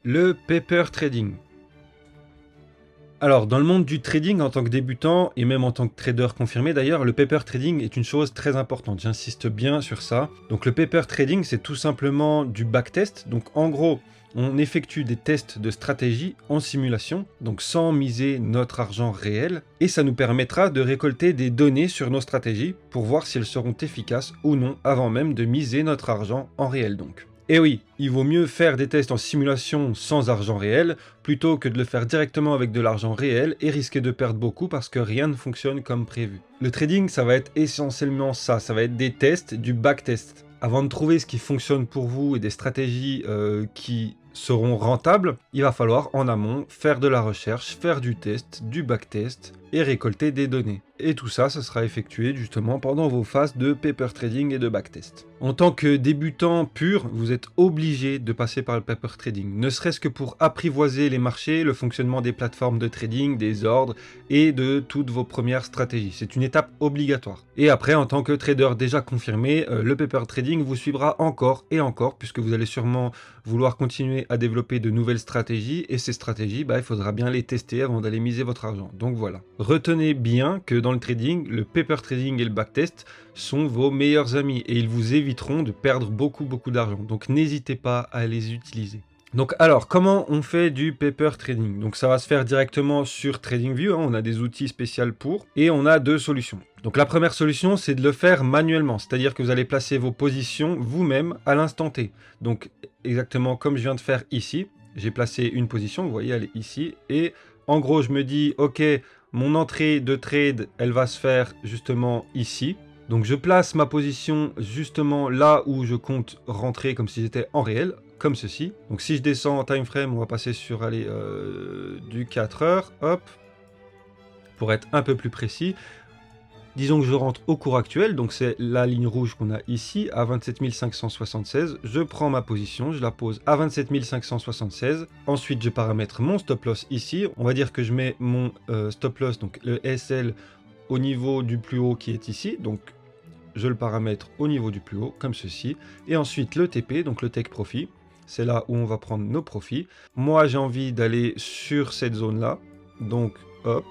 Le paper trading. Alors, dans le monde du trading en tant que débutant, et même en tant que trader confirmé d'ailleurs, le paper trading est une chose très importante, j'insiste bien sur ça. Donc le paper trading, c'est tout simplement du backtest. Donc en gros, on effectue des tests de stratégie en simulation, donc sans miser notre argent réel, et ça nous permettra de récolter des données sur nos stratégies pour voir si elles seront efficaces ou non avant même de miser notre argent en réel donc. Et oui, il vaut mieux faire des tests en simulation sans argent réel plutôt que de le faire directement avec de l'argent réel et risquer de perdre beaucoup parce que rien ne fonctionne comme prévu. Le trading, ça va être essentiellement ça va être des tests, du backtest. Avant de trouver ce qui fonctionne pour vous et des stratégies qui seront rentables, il va falloir en amont faire de la recherche, faire du test, du backtest et récolter des données. Et tout ça, ça sera effectué justement pendant vos phases de paper trading et de backtest. En tant que débutant pur, vous êtes obligé de passer par le paper trading, ne serait-ce que pour apprivoiser les marchés, le fonctionnement des plateformes de trading, des ordres et de toutes vos premières stratégies. C'est une étape obligatoire. Et après, en tant que trader déjà confirmé, le paper trading vous suivra encore et encore, puisque vous allez sûrement vouloir continuer à développer de nouvelles stratégies, et ces stratégies, il faudra bien les tester avant d'aller miser votre argent. Donc voilà. Retenez bien que dans le trading, le paper trading et le backtest sont vos meilleurs amis, et ils vous éviteront de perdre beaucoup d'argent. Donc n'hésitez pas à les utiliser. Donc alors, comment on fait du paper trading? Donc ça va se faire directement sur TradingView, on a des outils spéciaux pour, et on a deux solutions. Donc la première solution, c'est de le faire manuellement, c'est-à-dire que vous allez placer vos positions vous-même à l'instant T. Donc exactement comme je viens de faire ici, j'ai placé une position, vous voyez, elle est ici, et en gros, je me dis, ok, mon entrée de trade, elle va se faire justement ici. Donc je place ma position justement là où je compte rentrer comme si j'étais en réel, comme ceci. Donc si je descends en time frame, on va passer sur du 4 heures, hop, pour être un peu plus précis. Disons que je rentre au cours actuel, donc c'est la ligne rouge qu'on a ici, à 27 576. Je prends ma position, je la pose à 27 576. Ensuite, je paramètre mon stop loss ici. On va dire que je mets mon stop loss, donc le SL, au niveau du plus haut qui est ici. Donc je le paramètre au niveau du plus haut, comme ceci. Et ensuite le TP, donc le take profit. C'est là où on va prendre nos profits. Moi, j'ai envie d'aller sur cette zone-là. Donc, hop.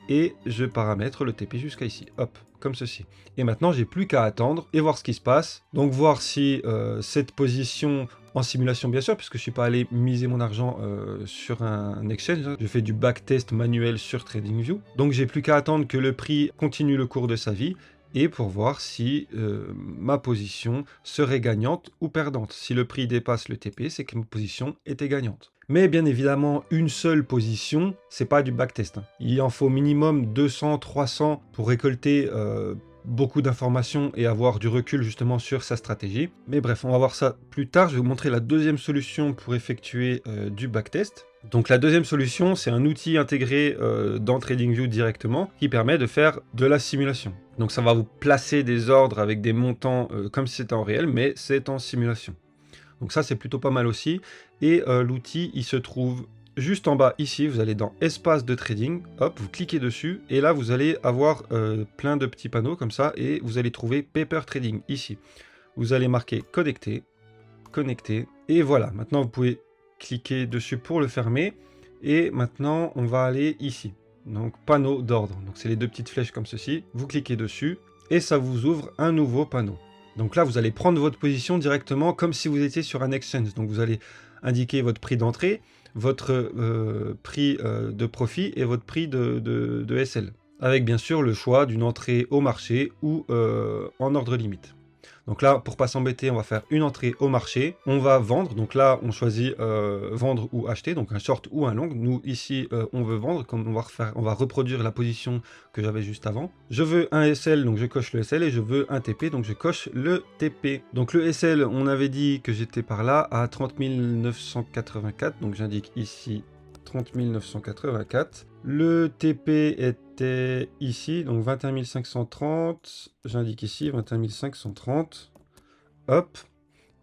Et je paramètre le TP jusqu'à ici. Hop, comme ceci. Et maintenant, j'ai plus qu'à attendre et voir ce qui se passe. Donc, voir si cette position en simulation, bien sûr, puisque je ne suis pas allé miser mon argent sur un exchange. Je fais du backtest manuel sur TradingView. Donc, j'ai plus qu'à attendre que le prix continue le cours de sa vie et pour voir si ma position serait gagnante ou perdante. Si le prix dépasse le TP, c'est que ma position était gagnante. Mais bien évidemment, une seule position, c'est pas du backtest. Il en faut minimum 200, 300 pour récolter beaucoup d'informations et avoir du recul justement sur sa stratégie. Mais bref, on va voir ça plus tard. Je vais vous montrer la deuxième solution pour effectuer du backtest. Donc la deuxième solution, c'est un outil intégré dans TradingView directement qui permet de faire de la simulation. Donc ça va vous placer des ordres avec des montants comme si c'était en réel, mais c'est en simulation. Donc ça, c'est plutôt pas mal aussi. Et l'outil, il se trouve juste en bas ici. Vous allez dans Espace de trading. Hop, vous cliquez dessus. Et là, vous allez avoir plein de petits panneaux comme ça. Et vous allez trouver Paper Trading ici. Vous allez marquer Connecter. Connecter. Et voilà, maintenant, vous pouvez cliquer dessus pour le fermer. Et maintenant, on va aller ici. Donc, panneau d'ordre. Donc, c'est les deux petites flèches comme ceci. Vous cliquez dessus. Et ça vous ouvre un nouveau panneau. Donc là, vous allez prendre votre position directement comme si vous étiez sur un exchange. Donc vous allez indiquer votre prix d'entrée, votre prix de profit et votre prix de SL. Avec bien sûr le choix d'une entrée au marché ou en ordre limite. Donc là, pour pas s'embêter, on va faire une entrée au marché. On va vendre. Donc là, on choisit vendre ou acheter, donc un short ou un long. Nous, ici, on veut vendre. Comme on va reproduire la position que j'avais juste avant. Je veux un SL, donc je coche le SL. Et je veux un TP, donc je coche le TP. Donc le SL, on avait dit que j'étais par là à 30 984. Donc j'indique ici 30 984. Le TP était ici, donc 21 530. J'indique ici 21 530. Hop.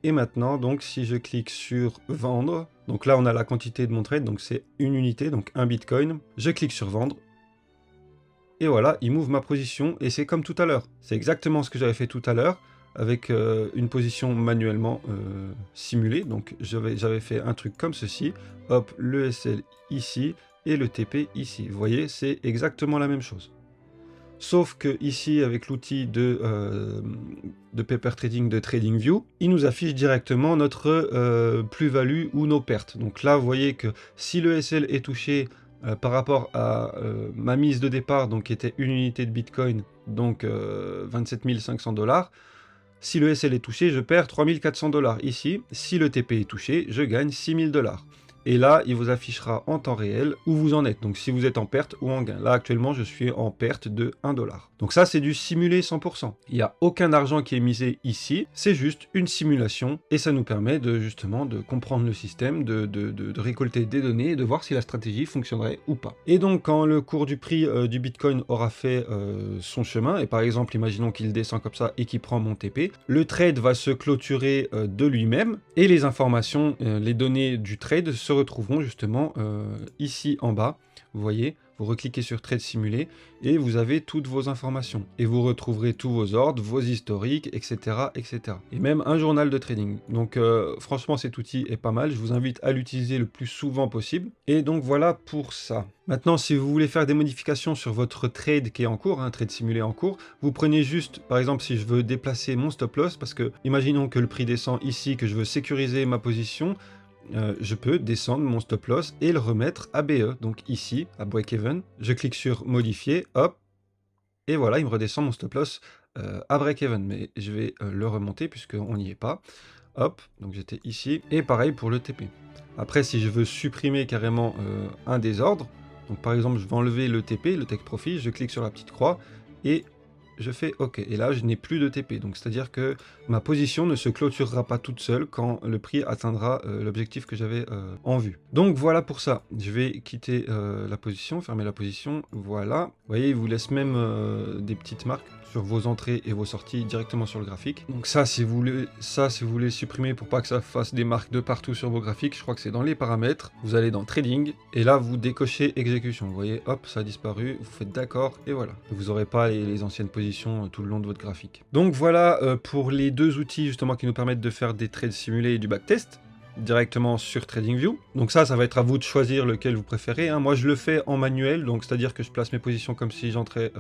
Et maintenant, donc, si je clique sur vendre, donc là, on a la quantité de mon trade, donc c'est une unité, donc un bitcoin. Je clique sur vendre. Et voilà, il m'ouvre ma position et c'est comme tout à l'heure. C'est exactement ce que j'avais fait tout à l'heure. avec une position manuellement simulée. Donc j'avais fait un truc comme ceci, hop, le SL ici et le TP ici. Vous voyez, c'est exactement la même chose. Sauf que ici, avec l'outil de paper trading de TradingView, il nous affiche directement notre plus-value ou nos pertes. Donc là, vous voyez que si le SL est touché par rapport à ma mise de départ, donc qui était une unité de Bitcoin, donc 27 500 $, si le SL est touché, je perds 3 400 $. Ici, si le TP est touché, je gagne 6 000 $. Et là, il vous affichera en temps réel où vous en êtes. Donc si vous êtes en perte ou en gain. Là, actuellement, je suis en perte de 1 $. Donc ça, c'est du simulé 100%. Il n'y a aucun argent qui est misé ici. C'est juste une simulation. Et ça nous permet de justement de comprendre le système, de récolter des données et de voir si la stratégie fonctionnerait ou pas. Et donc, quand le cours du prix du Bitcoin aura fait son chemin, et par exemple, imaginons qu'il descend comme ça et qu'il prend mon TP, le trade va se clôturer de lui-même et les informations, les données du trade se retrouveront justement ici en bas. Vous voyez, vous recliquez sur Trade Simulé et vous avez toutes vos informations. Et vous retrouverez tous vos ordres, vos historiques, etc. etc. Et même un journal de trading. Donc franchement, cet outil est pas mal. Je vous invite à l'utiliser le plus souvent possible. Et donc voilà pour ça. Maintenant, si vous voulez faire des modifications sur votre trade qui est en cours, un trade simulé en cours, vous prenez juste, par exemple, si je veux déplacer mon stop loss, parce que imaginons que le prix descend ici, que je veux sécuriser ma position, je peux descendre mon stop loss et le remettre à BE, donc ici, à break-even. Je clique sur modifier, hop, et voilà, il me redescend mon stop loss à break-even, mais je vais le remonter puisqu'on n'y est pas. Hop, donc j'étais ici, et pareil pour le TP. Après, si je veux supprimer carrément un des ordres, donc par exemple, je vais enlever le TP, le take profit, je clique sur la petite croix, et je fais OK. Et là, je n'ai plus de TP. Donc, c'est-à-dire que ma position ne se clôturera pas toute seule quand le prix atteindra l'objectif que j'avais en vue. Donc, voilà pour ça. Je vais quitter la position, fermer la position. Voilà. Vous voyez, il vous laisse même des petites marques sur vos entrées et vos sorties directement sur le graphique. Donc ça, si vous voulez supprimer pour pas que ça fasse des marques de partout sur vos graphiques, je crois que c'est dans les paramètres. Vous allez dans Trading et là, vous décochez Exécution. Vous voyez, hop, ça a disparu. Vous faites d'accord et voilà. Vous n'aurez pas les anciennes positions tout le long de votre graphique. Donc voilà pour les deux outils justement qui nous permettent de faire des trades simulés et du backtest directement sur TradingView. Donc ça va être à vous de choisir lequel vous préférez. Moi, je le fais en manuel, donc c'est-à-dire que je place mes positions comme si j'entrais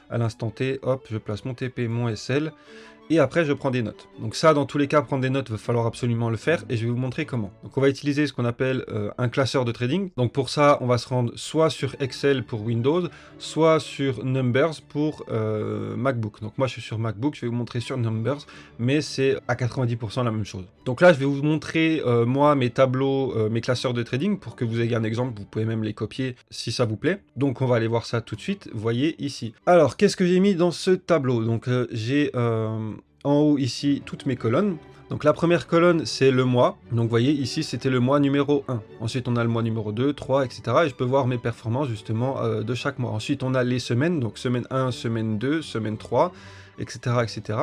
à l'instant T. Hop, je place mon TP, mon SL. Et après, je prends des notes. Donc ça, dans tous les cas, prendre des notes, il va falloir absolument le faire et je vais vous montrer comment. Donc on va utiliser ce qu'on appelle un classeur de trading. Donc pour ça, on va se rendre soit sur Excel pour Windows, soit sur Numbers pour MacBook. Donc moi, je suis sur MacBook, je vais vous montrer sur Numbers, mais c'est à 90% la même chose. Donc là, je vais vous montrer, moi, mes tableaux, mes classeurs de trading pour que vous ayez un exemple. Vous pouvez même les copier si ça vous plaît. Donc on va aller voir ça tout de suite. Vous voyez ici. Alors, qu'est-ce que j'ai mis dans ce tableau? Donc j'ai... en haut ici toutes mes colonnes. Donc la première colonne c'est le mois, donc vous voyez ici c'était le mois numéro 1. Ensuite on a le mois numéro 2, 3, etc. Et je peux voir mes performances justement de chaque mois. Ensuite on a les semaines, donc semaine 1, semaine 2, semaine 3, etc. etc.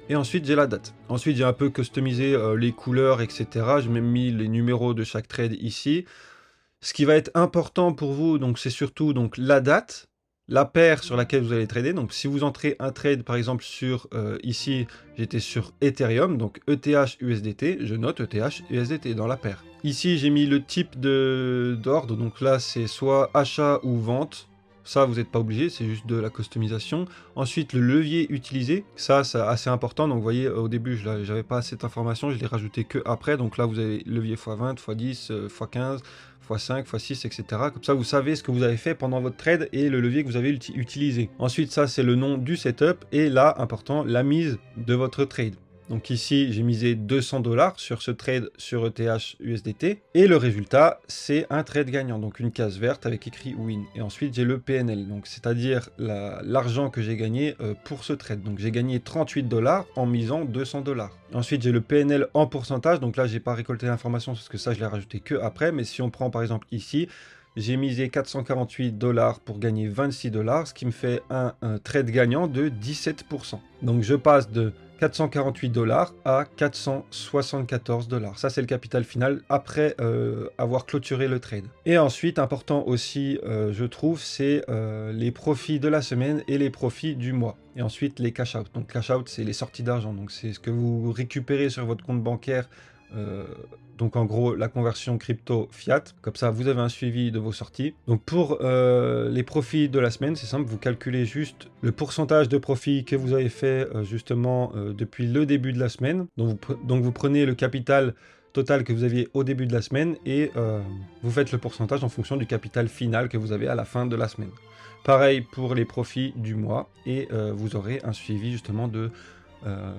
Et ensuite j'ai la date. Ensuite j'ai un peu customisé les couleurs, etc. J'ai même mis les numéros de chaque trade ici. Ce qui va être important pour vous, donc c'est surtout donc la date, la paire sur laquelle vous allez trader. Donc si vous entrez un trade par exemple sur ici j'étais sur Ethereum, donc ETH USDT, je note ETH USDT dans la paire. Ici j'ai mis le type d'ordre, donc là c'est soit achat ou vente. Ça, vous n'êtes pas obligé, c'est juste de la customisation. Ensuite, le levier utilisé, ça c'est assez important. Donc vous voyez, au début, je n'avais pas cette information, je l'ai rajouté que après. Donc là, vous avez levier x20, x10, x15, x5, x6, etc. Comme ça, vous savez ce que vous avez fait pendant votre trade et le levier que vous avez utilisé. Ensuite, ça, c'est le nom du setup. Et là, important, la mise de votre trade. Donc ici, j'ai misé 200 $ sur ce trade sur ETH USDT. Et le résultat, c'est un trade gagnant. Donc une case verte avec écrit win. Et ensuite, j'ai le PNL. Donc c'est-à-dire l'argent que j'ai gagné pour ce trade. Donc j'ai gagné 38 $ en misant 200 $. Ensuite, j'ai le PNL en pourcentage. Donc là, j'ai pas récolté l'information parce que ça, je l'ai rajouté que après. Mais si on prend par exemple ici, j'ai misé 448 $ pour gagner 26 $, ce qui me fait un trade gagnant de 17%. Donc je passe de 448 $ à 474 $. Ça, c'est le capital final après avoir clôturé le trade. Et ensuite, important aussi, je trouve, c'est les profits de la semaine et les profits du mois. Et ensuite, les cash out. Donc, cash out, c'est les sorties d'argent. Donc, c'est ce que vous récupérez sur votre compte bancaire. Donc en gros la conversion crypto fiat, comme ça vous avez un suivi de vos sorties. Donc pour les profits de la semaine, c'est simple, vous calculez juste le pourcentage de profit que vous avez fait justement depuis le début de la semaine. Donc vous prenez le capital total que vous aviez au début de la semaine et vous faites le pourcentage en fonction du capital final que vous avez à la fin de la semaine. Pareil pour les profits du mois et vous aurez un suivi justement de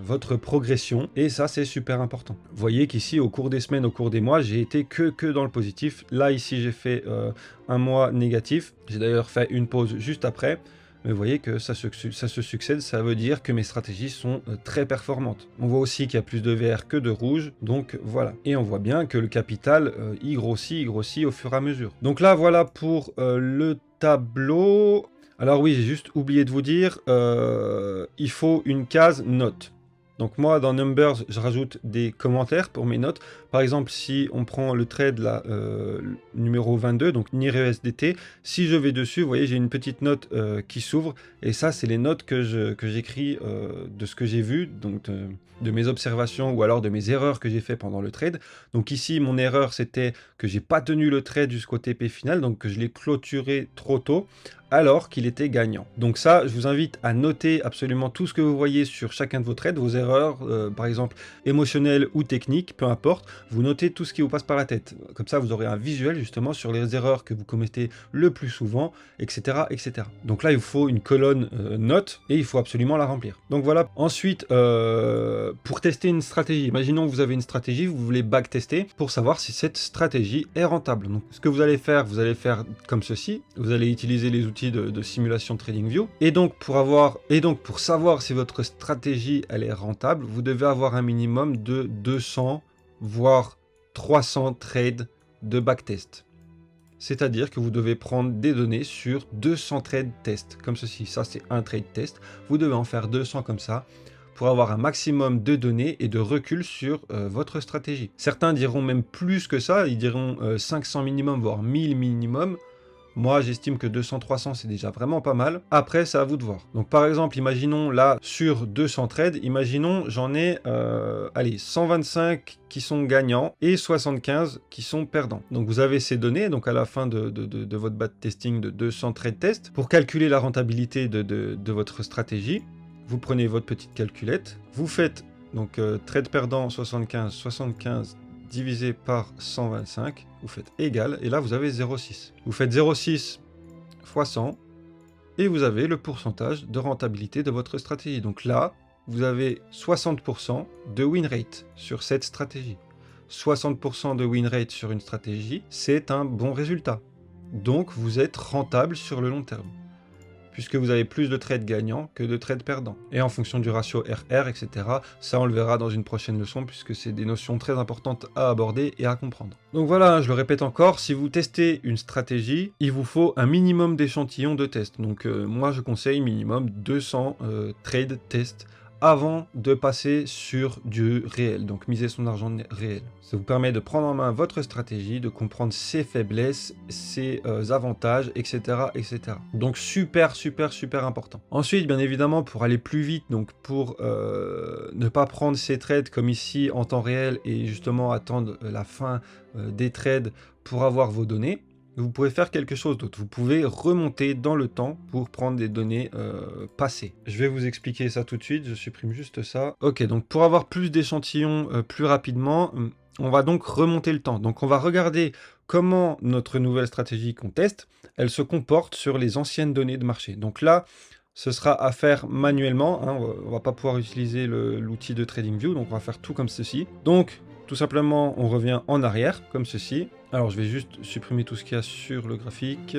votre progression, et ça c'est super important. Vous voyez qu'ici au cours des semaines, au cours des mois, j'ai été que dans le positif. Là ici j'ai fait un mois négatif, j'ai d'ailleurs fait une pause juste après, mais vous voyez que ça se succède, ça veut dire que mes stratégies sont très performantes. On voit aussi qu'il y a plus de vert que de rouge, donc voilà. Et on voit bien que le capital il grossit au fur et à mesure. Donc là voilà pour le tableau. Alors oui, j'ai juste oublié de vous dire, il faut une case notes. Donc moi, dans Numbers, je rajoute des commentaires pour mes notes. Par exemple, si on prend le trade là, numéro 22, donc NIR-USDT, si je vais dessus, vous voyez, j'ai une petite note qui s'ouvre. Et ça, c'est les notes que j'écris de ce que j'ai vu, donc de mes observations ou alors de mes erreurs que j'ai fait pendant le trade. Donc ici, mon erreur, c'était que j'ai pas tenu le trade jusqu'au TP final, donc que je l'ai clôturé trop tôt, alors qu'il était gagnant. Donc ça, je vous invite à noter absolument tout ce que vous voyez sur chacun de vos trades, vos erreurs, par exemple émotionnelles ou techniques, peu importe, vous notez tout ce qui vous passe par la tête. Comme ça, vous aurez un visuel justement sur les erreurs que vous commettez le plus souvent, etc. etc. Donc là, il vous faut une colonne notes et il faut absolument la remplir. Donc voilà. Ensuite, pour tester une stratégie, imaginons que vous avez une stratégie, vous voulez backtester pour savoir si cette stratégie est rentable. Donc ce que vous allez faire comme ceci, vous allez utiliser les outils de simulation TradingView, et donc pour savoir si votre stratégie elle est rentable, vous devez avoir un minimum de 200 voire 300 trades de backtest. C'est-à-dire que vous devez prendre des données sur 200 trades test, comme ceci. Ça c'est un trade test, vous devez en faire 200 comme ça pour avoir un maximum de données et de recul sur votre stratégie. Certains diront même plus que ça, ils diront 500 minimum voire 1000 minimum. Moi, j'estime que 200-300, c'est déjà vraiment pas mal. Après, c'est à vous de voir. Donc, par exemple, imaginons là, sur 200 trades, imaginons, j'en ai, 125 qui sont gagnants et 75 qui sont perdants. Donc, vous avez ces données, donc à la fin de votre backtesting de 200 trade tests, pour calculer la rentabilité de votre stratégie, vous prenez votre petite calculette, vous faites, donc, trade perdant 75 divisé par 125, vous faites égal, et là vous avez 0,6. Vous faites 0,6 fois 100, et vous avez le pourcentage de rentabilité de votre stratégie. Donc là, vous avez 60% de win rate sur cette stratégie. 60% de win rate sur une stratégie, c'est un bon résultat. Donc vous êtes rentable sur le long terme, puisque vous avez plus de trades gagnants que de trades perdants. Et en fonction du ratio RR, etc., ça on le verra dans une prochaine leçon, puisque c'est des notions très importantes à aborder et à comprendre. Donc voilà, je le répète encore, si vous testez une stratégie, il vous faut un minimum d'échantillons de tests. Donc moi je conseille minimum 200 trade tests avant de passer sur du réel, donc miser son argent réel. Ça vous permet de prendre en main votre stratégie, de comprendre ses faiblesses, ses avantages, etc., etc. Donc super important. Ensuite, bien évidemment, pour aller plus vite, donc pour ne pas prendre ces trades comme ici en temps réel et justement attendre la fin des trades pour avoir vos données, vous pouvez faire quelque chose d'autre. Vous pouvez remonter dans le temps pour prendre des données passées. Je vais vous expliquer ça tout de suite, je supprime juste ça. Ok, donc pour avoir plus d'échantillons plus rapidement, on va donc remonter le temps. Donc on va regarder comment notre nouvelle stratégie qu'on teste, elle se comporte sur les anciennes données de marché. Donc là, ce sera à faire manuellement, hein, on va pas pouvoir utiliser l'outil de TradingView, donc on va faire tout comme ceci. Donc, tout simplement, on revient en arrière, comme ceci. Alors, je vais juste supprimer tout ce qu'il y a sur le graphique.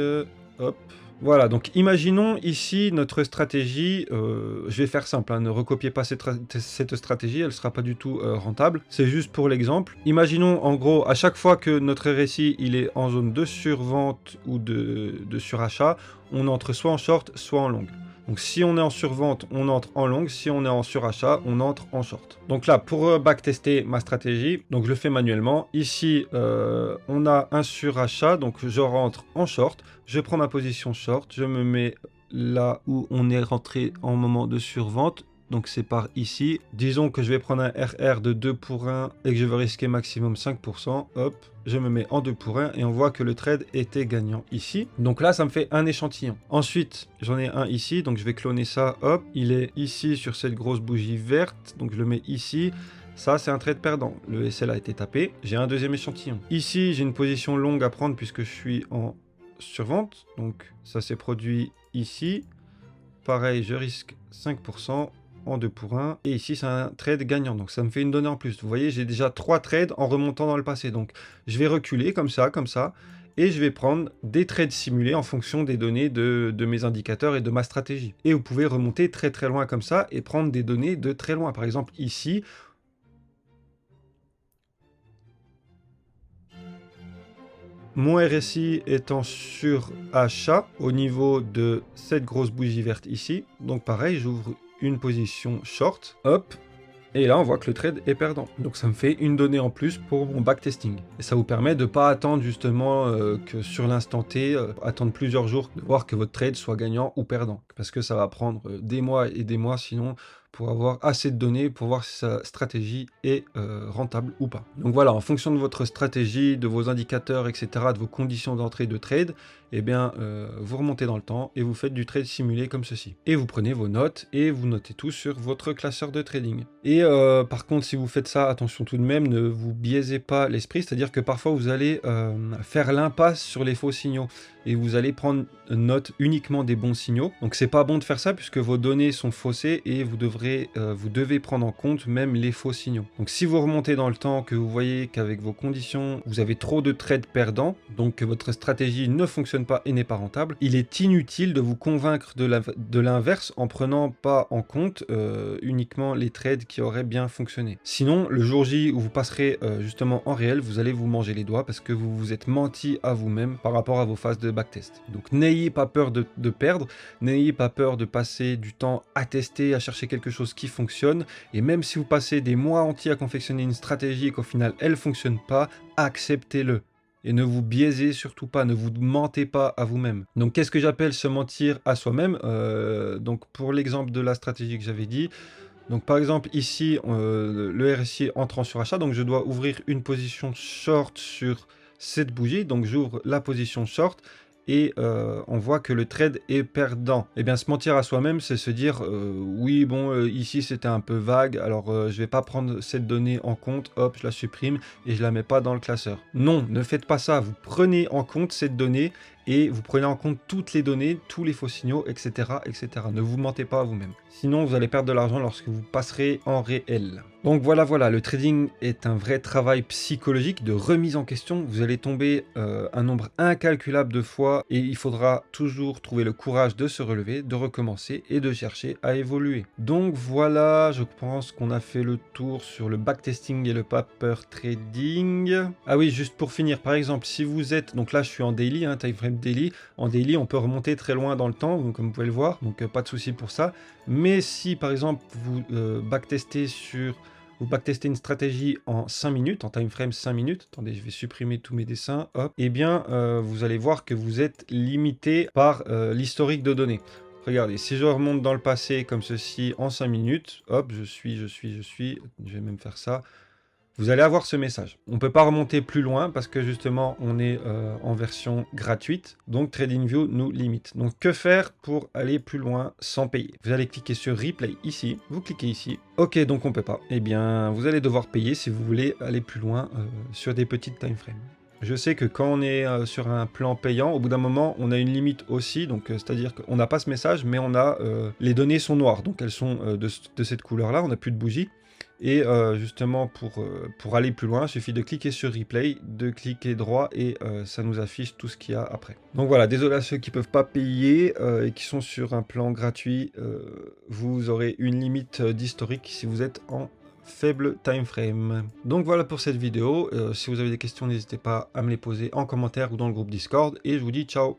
Hop, Voilà, donc imaginons ici notre stratégie, je vais faire simple, hein, ne recopiez pas cette stratégie, elle ne sera pas du tout rentable, c'est juste pour l'exemple. Imaginons en gros, à chaque fois que notre RSI il est en zone de survente ou de surachat, on entre soit en short, soit en long. Donc si on est en survente, on entre en long, si on est en surachat, on entre en short. Donc là, pour backtester ma stratégie, donc je le fais manuellement. Ici, on a un surachat, donc je rentre en short, je prends ma position short, je me mets là où on est rentré en moment de survente. Donc c'est par ici. Disons que je vais prendre un RR de 2 pour 1 et que je veux risquer maximum 5%. Hop, je me mets en 2 pour 1 et on voit que le trade était gagnant ici. Donc là, ça me fait un échantillon. Ensuite, j'en ai un ici, donc je vais cloner ça. Hop, il est ici sur cette grosse bougie verte, donc je le mets ici. Ça, c'est un trade perdant. Le SL a été tapé. J'ai un deuxième échantillon. Ici, j'ai une position longue à prendre puisque je suis en survente. Donc ça s'est produit ici. Pareil, je risque 5%. En 2 pour 1, et ici c'est un trade gagnant, donc ça me fait une donnée en plus. Vous voyez, j'ai déjà 3 trades en remontant dans le passé, donc je vais reculer comme ça, et je vais prendre des trades simulés en fonction des données de mes indicateurs et de ma stratégie. Et vous pouvez remonter très très loin comme ça, et prendre des données de très loin. Par exemple ici, mon RSI étant sur achat au niveau de cette grosse bougie verte ici, donc pareil, j'ouvre une position short, hop, et là on voit que le trade est perdant. Donc ça me fait une donnée en plus pour mon backtesting. Et ça vous permet de ne pas attendre justement que sur l'instant T, attendre plusieurs jours, de voir que votre trade soit gagnant ou perdant. Parce que ça va prendre des mois et des mois sinon pour avoir assez de données pour voir si sa stratégie est rentable ou pas. Donc voilà, en fonction de votre stratégie, de vos indicateurs, etc., de vos conditions d'entrée de trade, eh bien, vous remontez dans le temps et vous faites du trade simulé comme ceci. Et vous prenez vos notes et vous notez tout sur votre classeur de trading. Et par contre, si vous faites ça, attention tout de même, ne vous biaisez pas l'esprit, c'est-à-dire que parfois vous allez faire l'impasse sur les faux signaux et vous allez prendre note uniquement des bons signaux. Donc c'est pas bon de faire ça puisque vos données sont faussées et vous devez prendre en compte même les faux signaux. Donc si vous remontez dans le temps, que vous voyez qu'avec vos conditions, vous avez trop de trades perdants, donc que votre stratégie ne fonctionne pas et n'est pas rentable, il est inutile de vous convaincre de l'inverse en prenant pas en compte uniquement les trades qui auraient bien fonctionné. Sinon, le jour J où vous passerez justement en réel, vous allez vous manger les doigts parce que vous vous êtes menti à vous-même par rapport à vos phases de backtest. Donc n'ayez pas peur de perdre, n'ayez pas peur de passer du temps à tester, à chercher quelque chose qui fonctionne, et même si vous passez des mois entiers à confectionner une stratégie et qu'au final elle fonctionne pas, acceptez-le. Et ne vous biaisez surtout pas, ne vous mentez pas à vous-même. Donc qu'est-ce que j'appelle se mentir à soi-même? Donc pour l'exemple de la stratégie que j'avais dit, donc par exemple ici, le RSI entre en surachat, donc je dois ouvrir une position short sur cette bougie, donc j'ouvre la position short, et on voit que le trade est perdant. Et bien se mentir à soi-même, c'est se dire oui bon ici c'était un peu vague, alors je vais pas prendre cette donnée en compte, hop je la supprime et je la mets pas dans le classeur. Non, ne faites pas ça, vous prenez en compte cette donnée et vous prenez en compte toutes les données, tous les faux signaux, etc. etc. Ne vous mentez pas à vous-même. Sinon vous allez perdre de l'argent lorsque vous passerez en réel. Donc voilà, le trading est un vrai travail psychologique de remise en question. Vous allez tomber un nombre incalculable de fois et il faudra toujours trouver le courage de se relever, de recommencer et de chercher à évoluer. Donc voilà, je pense qu'on a fait le tour sur le backtesting et le paper trading. Ah oui, juste pour finir, par exemple, si vous êtes, donc là je suis en daily, time frame daily, en daily on peut remonter très loin dans le temps, comme vous pouvez le voir, donc pas de souci pour ça. Mais si par exemple vous backtestez une stratégie en 5 minutes, en time frame 5 minutes, attendez, je vais supprimer tous mes dessins, hop, et bien vous allez voir que vous êtes limité par l'historique de données. Regardez, si je remonte dans le passé comme ceci en 5 minutes, hop, je vais même faire ça. Vous allez avoir ce message. On ne peut pas remonter plus loin parce que justement on est en version gratuite, donc TradingView nous limite. Donc que faire pour aller plus loin sans payer? Vous allez cliquer sur Replay ici, vous cliquez ici. Ok, donc on peut pas. Eh bien, vous allez devoir payer si vous voulez aller plus loin sur des petites time frames. Je sais que quand on est sur un plan payant, au bout d'un moment, on a une limite aussi, donc c'est-à-dire qu'on n'a pas ce message, mais on a les données sont noires, donc elles sont de cette couleur-là, on n'a plus de bougie. Et justement, pour aller plus loin, il suffit de cliquer sur Replay, de cliquer droit et ça nous affiche tout ce qu'il y a après. Donc voilà, désolé à ceux qui ne peuvent pas payer et qui sont sur un plan gratuit, vous aurez une limite d'historique si vous êtes en faible time frame. Donc voilà pour cette vidéo. Si vous avez des questions, n'hésitez pas à me les poser en commentaire ou dans le groupe Discord. Et je vous dis ciao!